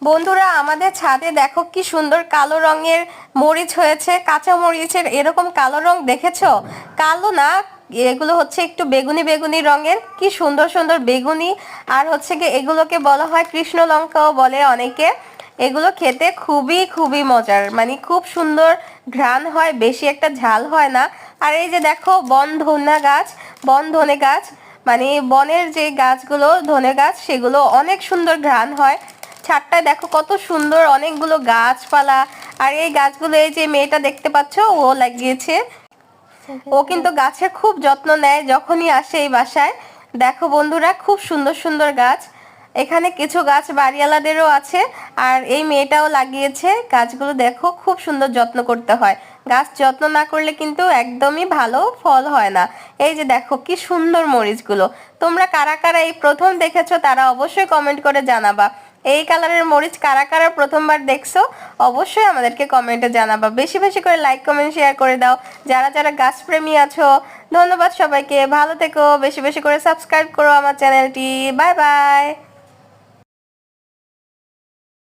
বন্ধুরা, আমাদের ছাদে দেখো কি সুন্দর কালো রঙের মরিচ হয়েছে। কাঁচা মরিচের এরকম কালো রং দেখেছো? কালো না, এগুলো হচ্ছে একটু বেগুনি বেগুনি রঙের। কি সুন্দর সুন্দর বেগুনি। আর হচ্ছে কি এগুলোকে বলা হয় কৃষ্ণ লঙ্কাও বলে অনেকে। এগুলো খেতে খুবই খুবই মজার, মানে খুব সুন্দর ঘ্রাণ হয়, বেশি একটা ঝাল হয় না। আর এই যে দেখো বন ধনে গাছ, মানে বনের যে গাছগুলো ধনে গাছ, সেগুলো অনেক সুন্দর ঘ্রাণ হয়। ছাদটায় দেখো কত সুন্দর অনেকগুলো গাছপালা। আর এই গাছগুলো এই যে মেয়েটা দেখতে পাচ্ছ ও লাগিয়েছে। ও কিন্তু গাছের খুব যত্ন নেয় যখনই আসে এই বাসায়। দেখো বন্ধুরা, খুব সুন্দর সুন্দর গাছ। এখানে কিছু গাছ বাড়িওয়ালাদেরও আছে, আর এই মেয়েটাও লাগিয়েছে গাছগুলো। দেখো খুব সুন্দর যত্ন করতে হয়, গাছ যত্ন না করলে কিন্তু একদমই ভালো ফল হয় না। এই যে দেখো কি সুন্দর মরিচগুলো। তোমরা কারা কারা এই প্রথম দেখেছো তারা অবশ্যই কমেন্ট করে জানাবা। এই কালারের মরিচ কারা কারা প্রথমবার দেখছো অবশ্যই আমাদেরকে কমেন্টে জানাবা। বেশি বেশি করে লাইক কমেন্ট শেয়ার করে দাও যারা যারা গাছপ্রেমী আছো। ধন্যবাদ সবাইকে, ভালো থেকো, বেশি বেশি করে সাবস্ক্রাইব করো আমার চ্যানেলটি। Bye bye.